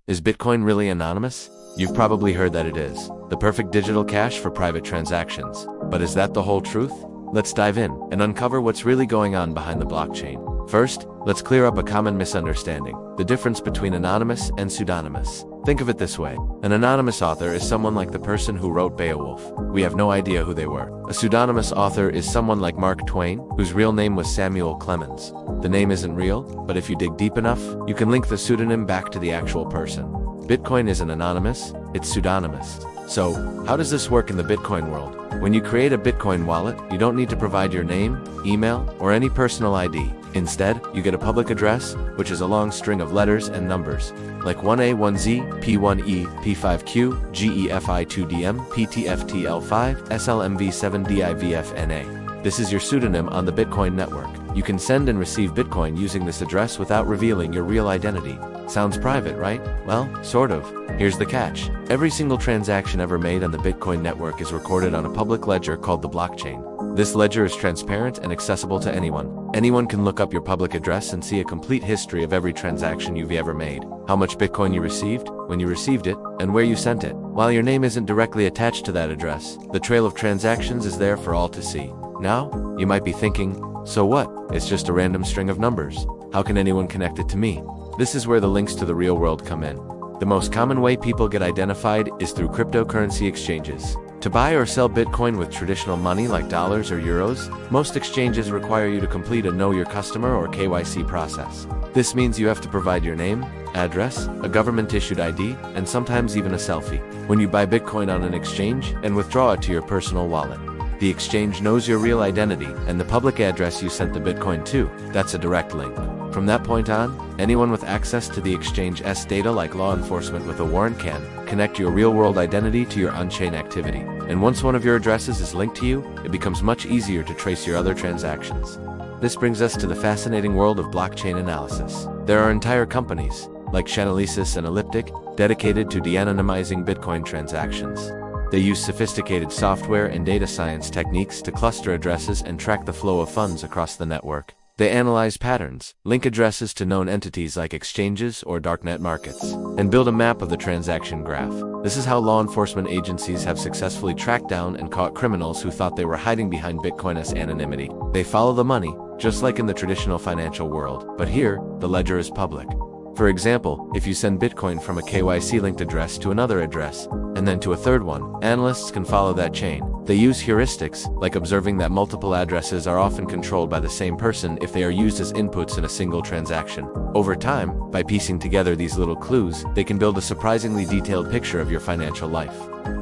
Is Bitcoin really anonymous? You've probably heard that it is the perfect digital cash for private transactions. But is that the whole truth? Let's dive in and uncover what's really going on behind the blockchain. First, let's clear up a common misunderstanding: the difference between anonymous and pseudonymous. Think of it this way. An anonymous author is someone like the person who wrote Beowulf. We have no idea who they were. A pseudonymous author is someone like Mark Twain, whose real name was Samuel Clemens. The name isn't real, but if you dig deep enough, you can link the pseudonym back to the actual person. Bitcoin isn't anonymous, it's pseudonymous. So, how does this work in the Bitcoin world? When you create a Bitcoin wallet, you don't need to provide your name, email, or any personal ID. Instead, you get a public address, which is a long string of letters and numbers, like 1A, 1Z, P1E, P5Q, GEFI2DM, PTFTL5, SLMV7DIVFNA. This is your pseudonym on the Bitcoin network. You can send and receive Bitcoin using this address without revealing your real identity. Sounds private, right? Well, sort of. Here's the catch. Every single transaction ever made on the Bitcoin network is recorded on a public ledger called the blockchain. This ledger is transparent and accessible to anyone. Anyone can look up your public address and see a complete history of every transaction you've ever made, how much Bitcoin you received, when you received it, and where you sent it. While your name isn't directly attached to that address, the trail of transactions is there for all to see. Now, you might be thinking, so what? It's just a random string of numbers. How can anyone connect it to me? This is where the links to the real world come in. The most common way people get identified is through cryptocurrency exchanges. To buy or sell Bitcoin with traditional money like dollars or euros, most exchanges require you to complete a Know Your Customer or KYC process. This means you have to provide your name, address, a government-issued ID, and sometimes even a selfie. When you buy Bitcoin on an exchange and withdraw it to your personal wallet, the exchange knows your real identity and the public address you sent the Bitcoin to. That's a direct link. From that point on, anyone with access to the exchange's data, like law enforcement with a warrant, can connect your real-world identity to your on-chain activity. And once one of your addresses is linked to you, it becomes much easier to trace your other transactions. This brings us to the fascinating world of blockchain analysis. There are entire companies, like Chainalysis and Elliptic, dedicated to de-anonymizing Bitcoin transactions. They use sophisticated software and data science techniques to cluster addresses and track the flow of funds across the network. They analyze patterns, link addresses to known entities like exchanges or darknet markets, and build a map of the transaction graph. This is how law enforcement agencies have successfully tracked down and caught criminals who thought they were hiding behind Bitcoin's anonymity. They follow the money, just like in the traditional financial world, but here, the ledger is public. For example, if you send Bitcoin from a KYC-linked address to another address, and then to a third one, analysts can follow that chain. They use heuristics, like observing that multiple addresses are often controlled by the same person if they are used as inputs in a single transaction. Over time, by piecing together these little clues, they can build a surprisingly detailed picture of your financial life.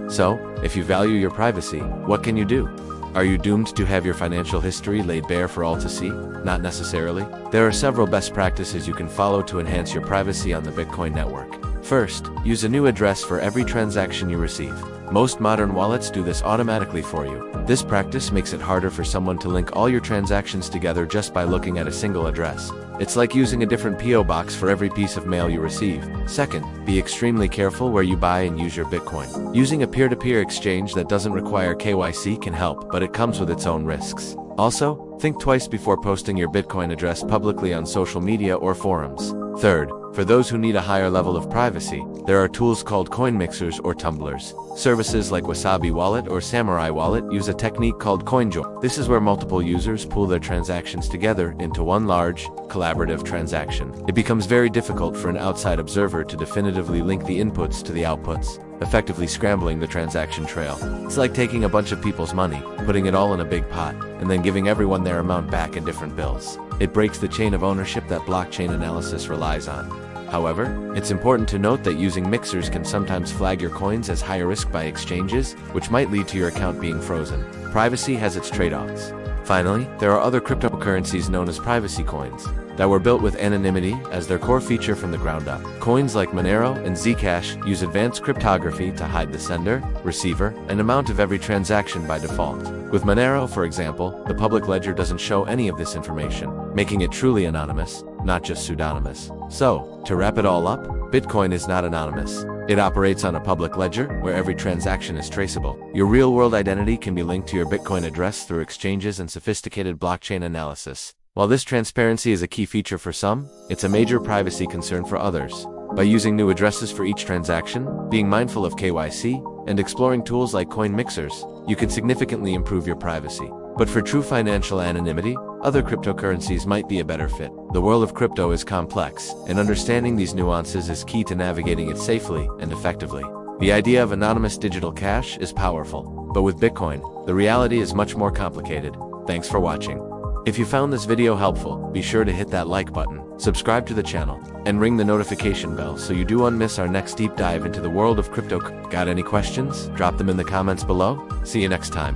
So, if you value your privacy, what can you do? Are you doomed to have your financial history laid bare for all to see? Not necessarily. There are several best practices you can follow to enhance your privacy on the Bitcoin network. First, use a new address for every transaction you receive. Most modern wallets do this automatically for you. This practice makes it harder for someone to link all your transactions together just by looking at a single address. It's like using a different PO box for every piece of mail you receive. Second, be extremely careful where you buy and use your Bitcoin. Using a peer-to-peer exchange that doesn't require KYC can help, but it comes with its own risks. Also, think twice before posting your Bitcoin address publicly on social media or forums. Third, for those who need a higher level of privacy, there are tools called coin mixers or tumblers. Services like Wasabi Wallet or Samurai Wallet use a technique called CoinJoin. This is where multiple users pool their transactions together into one large, collaborative transaction. It becomes very difficult for an outside observer to definitively link the inputs to the outputs, effectively scrambling the transaction trail. It's like taking a bunch of people's money, putting it all in a big pot, and then giving everyone their amount back in different bills. It breaks the chain of ownership that blockchain analysis relies on. However, it's important to note that using mixers can sometimes flag your coins as high risk by exchanges, which might lead to your account being frozen. Privacy has its trade-offs. Finally, there are other cryptocurrencies known as privacy coins that were built with anonymity as their core feature from the ground up. Coins like Monero and Zcash use advanced cryptography to hide the sender, receiver, and amount of every transaction by default. With Monero, for example, the public ledger doesn't show any of this information, making it truly anonymous, not just pseudonymous. So, to wrap it all up, Bitcoin is not anonymous. It operates on a public ledger where every transaction is traceable. Your real-world identity can be linked to your Bitcoin address through exchanges and sophisticated blockchain analysis. While this transparency is a key feature for some, it's a major privacy concern for others. By using new addresses for each transaction, being mindful of KYC, and exploring tools like coin mixers, you can significantly improve your privacy. But for true financial anonymity, other cryptocurrencies might be a better fit. The world of crypto is complex, and understanding these nuances is key to navigating it safely and effectively. The idea of anonymous digital cash is powerful, but with Bitcoin, the reality is much more complicated. Thanks for watching. If you found this video helpful, be sure to hit that like button, subscribe to the channel, and ring the notification bell so you don't miss our next deep dive into the world of crypto. Got any questions? Drop them in the comments below. See you next time.